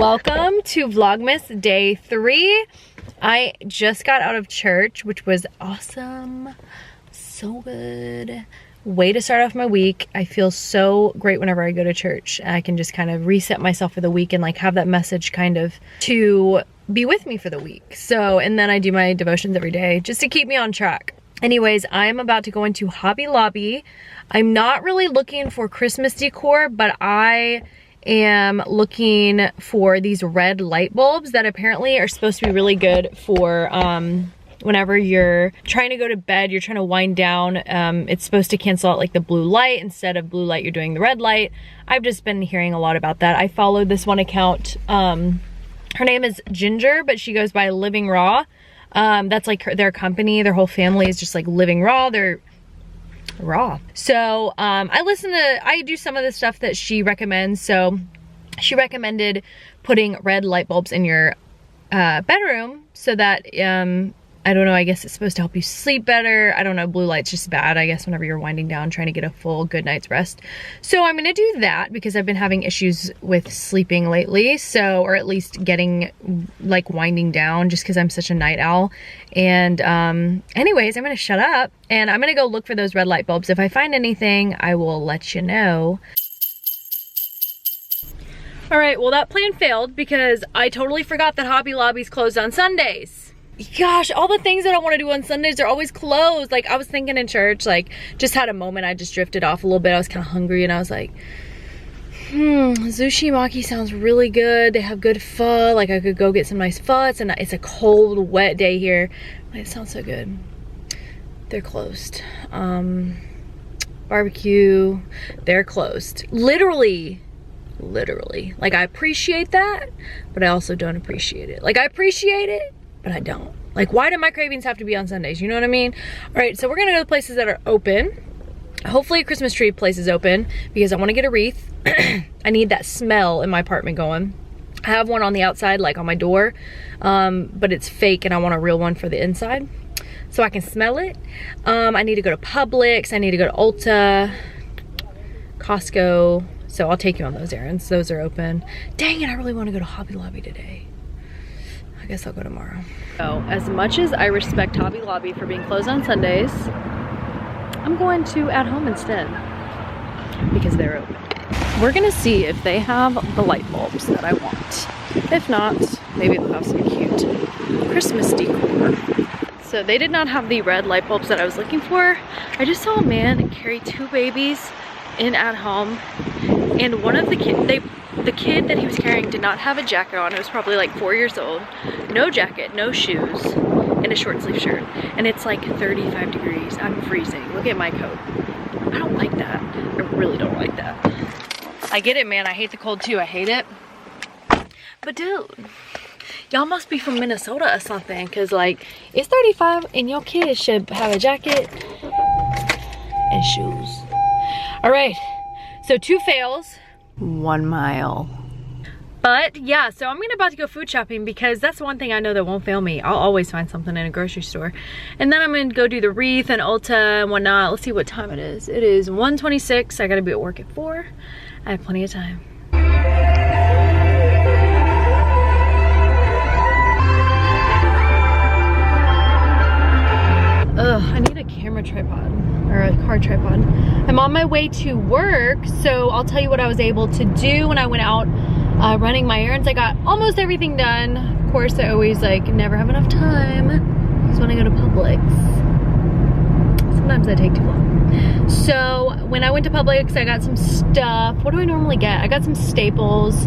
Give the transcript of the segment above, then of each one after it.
Welcome to Vlogmas day 3. I just got out of church, which was awesome. So good. Way to start off my week. I feel so great whenever I go to church. I can just kind of reset myself for the week and like have that message kind of to be with me for the week. So, and then I do my devotions every day just to keep me on track. Anyways, I'm about to go into Hobby Lobby. I'm not really looking for Christmas decor, but I am looking for these red light bulbs that apparently are supposed to be really good for whenever you're trying to go to bed, you're trying to wind down. It's supposed to cancel out like the blue light. Instead of blue light, you're doing the red light. I've just been hearing a lot about that. I followed this one account. Her name is Ginger, but she goes by Living Raw. That's like their company. Their whole family is just like Living Raw. They're raw. So I do some of the stuff that she recommends. So she recommended putting red light bulbs in your bedroom so that I don't know, I guess it's supposed to help you sleep better. I don't know, blue light's just bad, I guess, whenever you're winding down trying to get a full good night's rest. So I'm gonna do that because I've been having issues with sleeping lately. So, or at least getting like winding down just because I'm such a night owl. And anyways, I'm gonna shut up and I'm gonna go look for those red light bulbs. If I find anything, I will let you know. All right, well that plan failed because I totally forgot that Hobby Lobby's closed on Sundays. Gosh, all the things that I want to do on Sundays are always closed. Like I was thinking in church, like just had a moment, I just drifted off a little bit. I was kind of hungry and I was like, Sushi Maki sounds really good. They have good pho. Like I could go get some nice pho. It's a cold, wet day here. It sounds so good. They're closed. Barbecue, they're closed. Literally. Like I appreciate that, but I also don't appreciate it. Like I appreciate it, but I don't. Like, why do my cravings have to be on Sundays? You know what I mean? All right, so we're gonna go to places that are open. Hopefully a Christmas tree place is open because I wanna get a wreath. I need that smell in my apartment going. I have one on the outside, like on my door, but it's fake and I want a real one for the inside so I can smell it. I need to go to Publix. I need to go to Ulta, Costco. So I'll take you on those errands. Those are open. Dang it, I really wanna go to Hobby Lobby today. I guess I'll go tomorrow. So as much as I respect Hobby Lobby for being closed on Sundays, I'm going to At Home instead because they're open. We're gonna see if they have the light bulbs that I want. If not, maybe they'll have some cute Christmas decor. So they did not have the red light bulbs that I was looking for. I just saw a man carry 2 babies in At Home, and one of the kid that he was carrying did not have a jacket on. It was probably like 4 years old. No jacket, no shoes, and a short sleeve shirt. And it's like 35 degrees. I'm freezing. Look at my coat. I don't like that. I really don't like that. I get it, man. I hate the cold too. I hate it. But dude, y'all must be from Minnesota or something, because like it's 35 and your kids should have a jacket and shoes. All right, so 2 fails, 1 mile. But yeah, so I'm about to go food shopping because that's one thing I know that won't fail me. I'll always find something in a grocery store. And then I'm gonna go do the wreath and Ulta and whatnot. Let's see what time it is. It is 1:26. I gotta be at work at 4. I have plenty of time. Ugh, I need a camera tripod or a car tripod. I'm on my way to work, so I'll tell you what I was able to do when I went out running my errands. I got almost everything done. Of course, I always like never have enough time because when I go to Publix, sometimes I take too long. So when I went to Publix, I got some stuff. What do I normally get? I got some staples.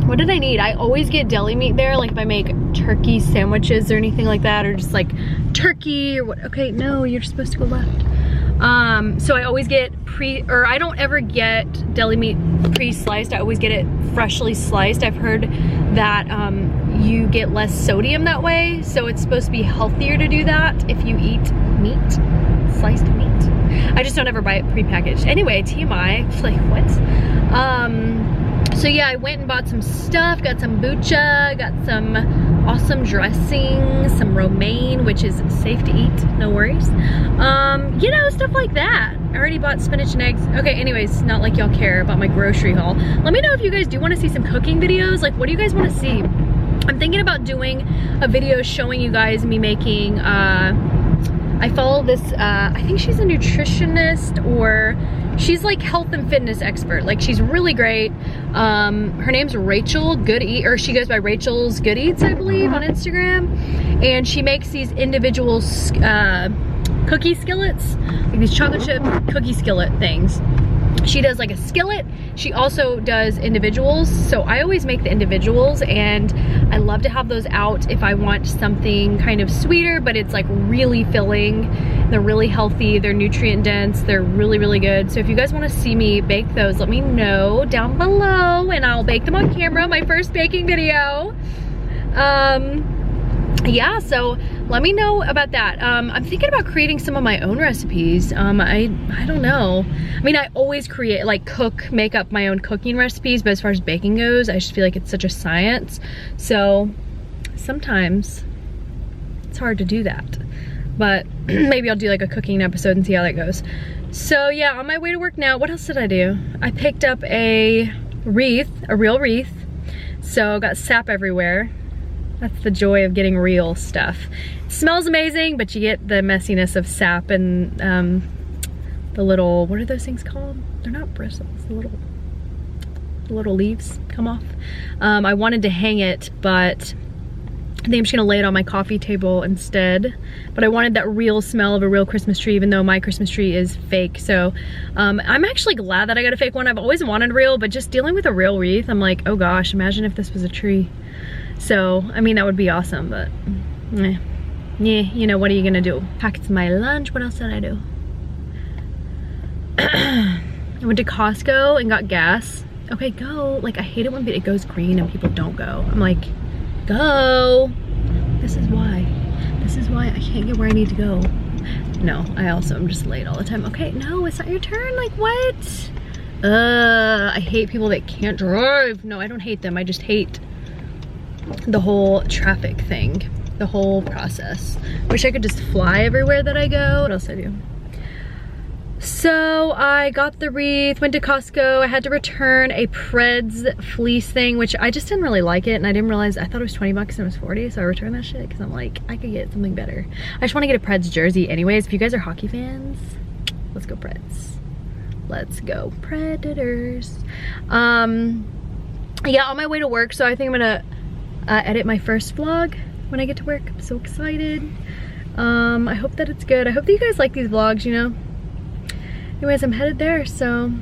What did I need? I always get deli meat there, like if I make turkey sandwiches or anything like that, or just like turkey or what. Okay, no, you're supposed to go left. So I always get I don't ever get deli meat pre-sliced. I always get it freshly sliced. I've heard that you get less sodium that way, so it's supposed to be healthier to do that if you eat meat, sliced meat. I just don't ever buy it pre-packaged. Anyway, TMI, like what? So yeah, I went and bought some stuff, got some bucha, got some awesome dressing, some romaine, which is safe to eat, no worries. You know, stuff like that. I already bought spinach and eggs. Okay, anyways, not like y'all care about my grocery haul. Let me know if you guys do want to see some cooking videos. Like, what do you guys want to see? I'm thinking about doing a video showing you guys me making, I follow this, I think she's a nutritionist, or she's like health and fitness expert. Like, she's really great. Her name's Rachel Good Eat, or she goes by Rachel's Good Eats, I believe, on Instagram. And she makes these individual cookie skillets, like these chocolate chip cookie skillet things. She does like a skillet. She also does individuals. So I always make the individuals, and I love to have those out if I want something kind of sweeter, but it's like really filling. They're really healthy, they're nutrient dense, they're really, really good. So if you guys want to see me bake those, let me know down below and I'll bake them on camera, my first baking video. Yeah, so let me know about that. I'm thinking about creating some of my own recipes. I don't know. I mean, I always create, like, make up my own cooking recipes, but as far as baking goes, I just feel like it's such a science. So sometimes it's hard to do that. But maybe I'll do like a cooking episode and see how that goes. So yeah, on my way to work now, what else did I do? I picked up a wreath, a real wreath. So got sap everywhere. That's the joy of getting real stuff. It smells amazing, but you get the messiness of sap and the little, what are those things called? They're not bristles, the little leaves come off. I wanted to hang it, but I think I'm just gonna lay it on my coffee table instead. But I wanted that real smell of a real Christmas tree, even though my Christmas tree is fake. So I'm actually glad that I got a fake one. I've always wanted real, but just dealing with a real wreath, I'm like, oh gosh, imagine if this was a tree. So, I mean, that would be awesome, but yeah, you know, what are you gonna do? Packed my lunch, what else did I do? I went to Costco and got gas. Okay, go. Like, I hate it when it goes green and people don't go. I'm like, go. This is why I can't get where I need to go. No, I also am just late all the time. Okay, no, it's not your turn. Like, what? I hate people that can't drive. No, I don't hate them. I just hate the whole traffic thing, the whole process. Wish I could just fly everywhere that I go. What else I do? So I got the wreath, went to Costco. I had to return a Preds fleece thing, which I just didn't really like it, and I didn't realize, I thought it was 20 bucks and it was 40, so I returned that shit because I'm like, I could get something better. I just want to get a Preds jersey anyways. If you guys are hockey fans, let's go Preds. Let's go Predators. Yeah, on my way to work, so I think I'm gonna edit my first vlog when I get to work. I'm so excited. I hope that it's good. I hope that you guys like these vlogs, you know. Anyways, I'm headed there, so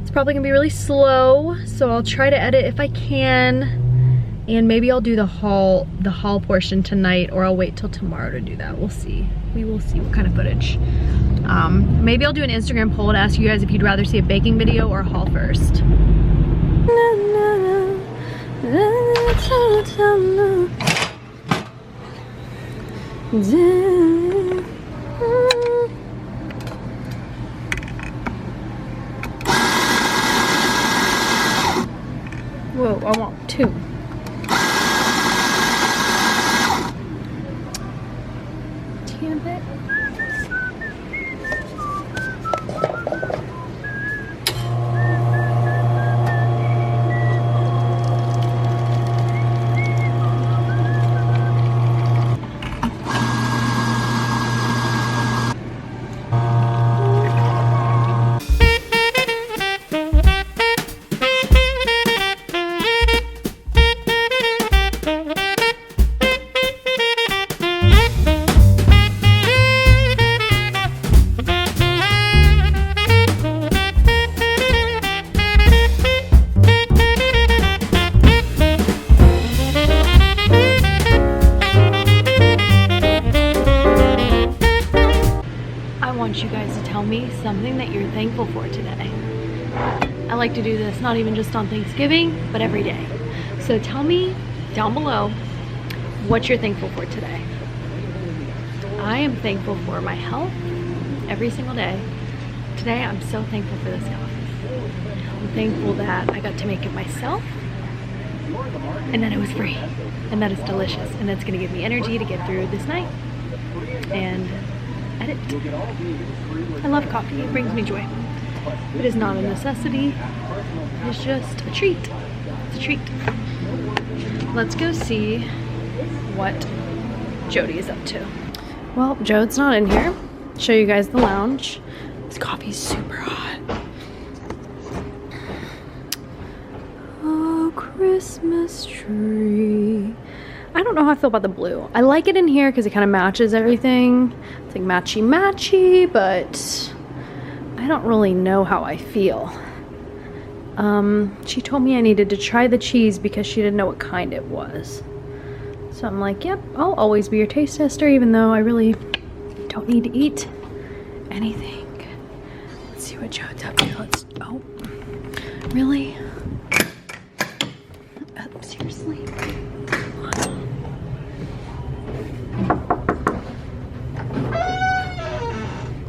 it's probably gonna be really slow, so I'll try to edit if I can, and maybe I'll do the haul portion tonight, or I'll wait till tomorrow to do that. We'll see. We will see what kind of footage. Maybe I'll do an Instagram poll to ask you guys if you'd rather see a baking video or a haul first. Whoa, I want two. Damn it. Something that you're thankful for today. I like to do this not even just on Thanksgiving, but every day. So tell me down below what you're thankful for today. I am thankful for my health every single day. Today I'm so thankful for this coffee. I'm thankful that I got to make it myself and that it was free and that it's delicious and that's gonna give me energy to get through this night and edit. I love coffee, it brings me joy. It is not a necessity, it's just a treat. It's a treat. Let's go see what Jody is up to. Well, Jode's not in here. Show you guys the lounge. This coffee's super hot. Oh, Christmas tree. I don't know how I feel about the blue. I like it in here because it kind of matches everything. It's like matchy-matchy, but I don't really know how I feel. She told me I needed to try the cheese because she didn't know what kind it was. So I'm like, yep, I'll always be your taste tester even though I really don't need to eat anything. Let's see what Jode's up to. Let's, oh, really? Seriously?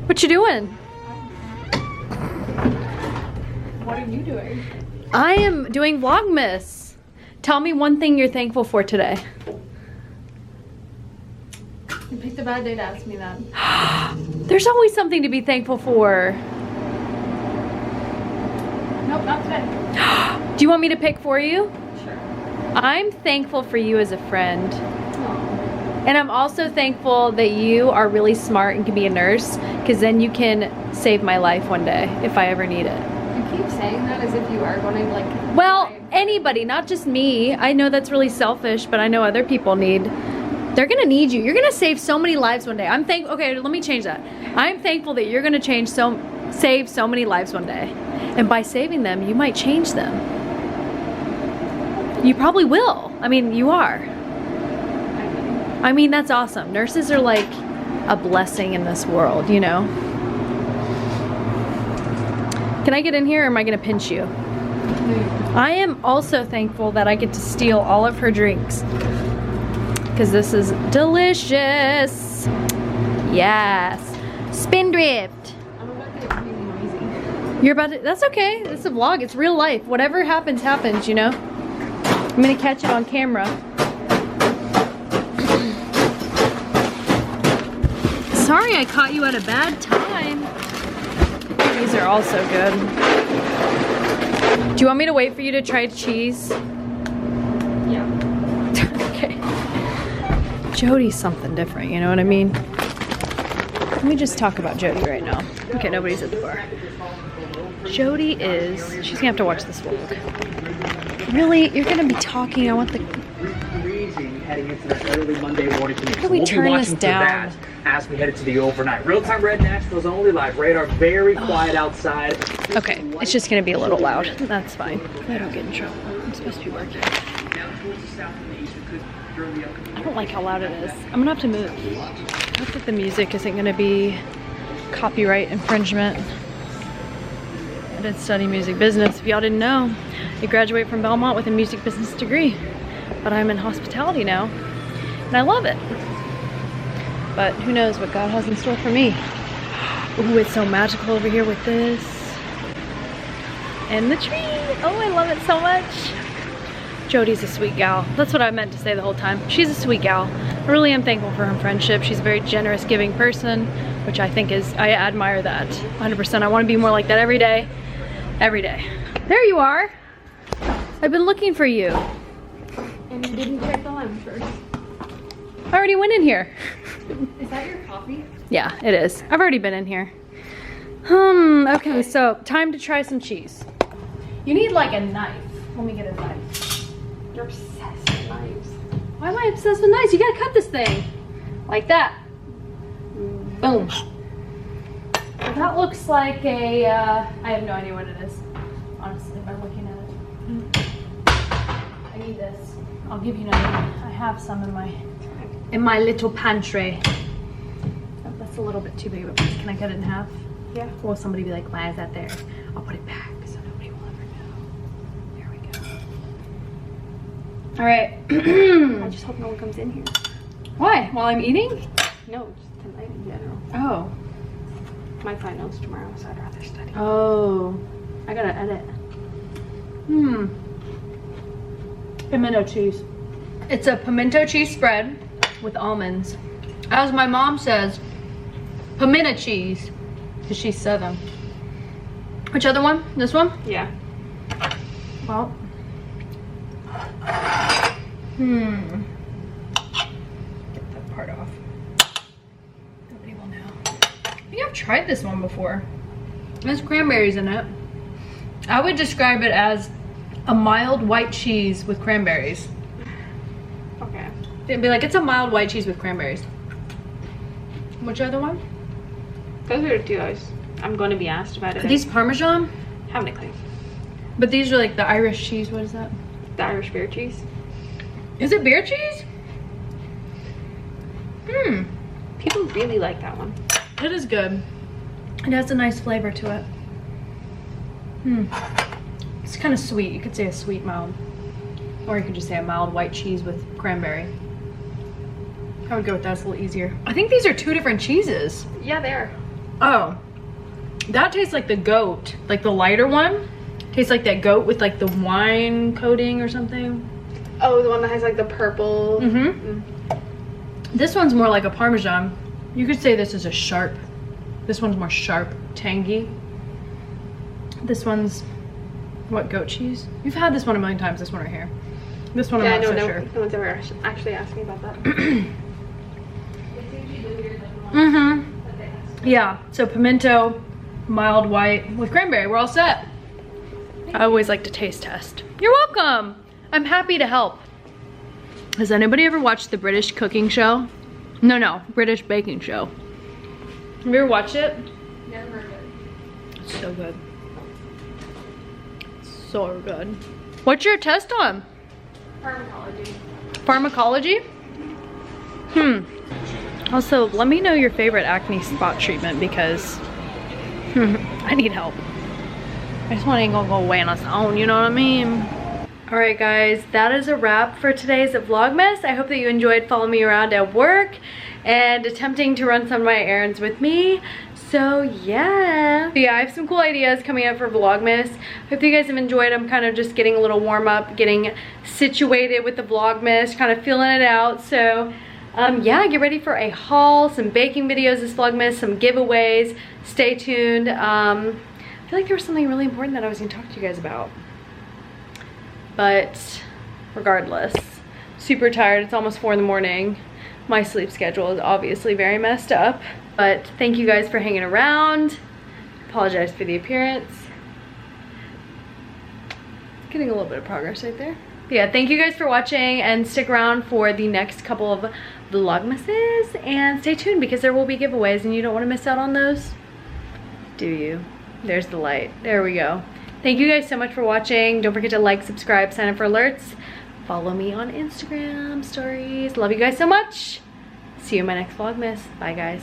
What you doing? What are you doing? I am doing Vlogmas. Tell me one thing you're thankful for today. You picked a bad day to ask me that. There's always something to be thankful for. Nope, not today. Do you want me to pick for you? Sure. I'm thankful for you as a friend. And I'm also thankful that you are really smart and can be a nurse, because then you can save my life one day if I ever need it. You keep saying that as if you are going to like... Well, anybody, not just me. I know that's really selfish, but I know other people need... They're gonna need you. You're gonna save so many lives one day. Okay, let me change that. I'm thankful that you're gonna save so many lives one day. And by saving them, you might change them. You probably will. I mean, you are. I mean, that's awesome. Nurses are like a blessing in this world, you know? Can I get in here or am I gonna pinch you? I am also thankful that I get to steal all of her drinks. Because this is delicious. Yes. Spindrift. I'm about to get really noisy. You're about to, that's okay. It's a vlog, it's real life. Whatever happens, happens, you know? I'm gonna catch it on camera. Sorry I caught you at a bad time. These are also good. Do you want me to wait for you to try cheese? Yeah. Okay. Jody's something different, you know what I mean? Let me just talk about Jody right now. Okay, nobody's at the bar. Jody is, she's gonna have to watch this vlog. Really? You're gonna be talking, I want the... Heading into the early Monday morning commute. How do we turn this down? As we head into the overnight. Real-time red Nashville's only live radar, very quiet outside. Okay, it's just gonna be a little loud. That's fine. I don't get in trouble. I'm supposed to be working. I don't like how loud it is. I'm gonna have to move. I hope that the music isn't gonna be copyright infringement. I did study music business. If y'all didn't know, I graduate from Belmont with a music business degree. But I'm in hospitality now, and I love it. But who knows what God has in store for me. Ooh, it's so magical over here with this. And the tree. Oh, I love it so much. Jody's a sweet gal. That's what I meant to say the whole time. She's a sweet gal. I really am thankful for her friendship. She's a very generous, giving person, which I think is, I admire that 100%. I want to be more like that every day. Every day. There you are. I've been looking for you. And you didn't check the lunch first. I already went in here. Is that your coffee? Yeah, it is. I've already been in here. Okay, so time to try some cheese. You need like a knife. Let me get a knife. You're obsessed with knives. Why am I obsessed with knives? You gotta cut this thing. Like that. Boom. That looks like a, I have no idea what it is. Honestly, by looking at it. I need this. I'll give you another one. I have some in my little pantry. Oh, that's a little bit too big of a piece. Can I cut it in half? Yeah. Or will somebody be like, why is that there? I'll put it back so nobody will ever know. There we go. All right. I just hope no one comes in here. Why? While I'm eating? No, just tonight in general. Oh. My finals tomorrow, so I'd rather study. Oh. I gotta edit. Pimento cheese. It's a pimento cheese spread with almonds. As my mom says, pimento cheese, because she's Southern. Which other one? This one? Yeah. Well. Get that part off. Nobody will know. I think I've tried this one before. There's cranberries in it. I would describe it as a mild white cheese with cranberries. Okay. It'd be like, it's a mild white cheese with cranberries. Which other one? Those are the two I'm going to be asked about it. Are these Parmesan? Haven't a clue. But these are like the Irish cheese. What is that? The Irish beer cheese. Is it beer cheese? People really like that one. It is good. It has a nice flavor to it. It's kind of sweet. You could say a sweet mild. Or you could just say a mild white cheese with cranberry. I would go with that. It's a little easier. I think these are two different cheeses. Yeah, they are. Oh. That tastes like the goat. Like the lighter one. Tastes like that goat with like the wine coating or something. Oh, the one that has like the purple. This one's more like a Parmesan. You could say this is a sharp. This one's more sharp, tangy. This one's, what, goat cheese? You've had this one a million times, this one right here. This one I'm not so sure. No one's ever actually asked me about that. Yeah, so pimento, mild white with cranberry. We're all set. I always like to taste test. You're welcome. I'm happy to help. Has anybody ever watched the British cooking show? No, British baking show. Have you ever watched it? Never heard it. It's so good. So good. What's your test on? Pharmacology. Pharmacology? Also, let me know your favorite acne spot treatment because I need help. This one ain't gonna go away on its own, you know what I mean? Alright guys, that is a wrap for today's Vlogmas. I hope that you enjoyed following me around at work and attempting to run some of my errands with me. So yeah. I have some cool ideas coming up for Vlogmas. Hope you guys have enjoyed. I'm kind of just getting a little warm up, getting situated with the Vlogmas, kind of feeling it out. So yeah, get ready for a haul, some baking videos this Vlogmas, some giveaways. Stay tuned. I feel like there was something really important that I was gonna talk to you guys about. But regardless, super tired. It's almost 4 in the morning. My sleep schedule is obviously very messed up. But thank you guys for hanging around. Apologize for the appearance. Getting a little bit of progress right there. But yeah, thank you guys for watching and stick around for the next couple of Vlogmases and stay tuned because there will be giveaways and you don't want to miss out on those, do you? There's the light. There we go. Thank you guys so much for watching. Don't forget to like, subscribe, sign up for alerts. Follow me on Instagram stories. Love you guys so much. See you in my next Vlogmas. Bye guys.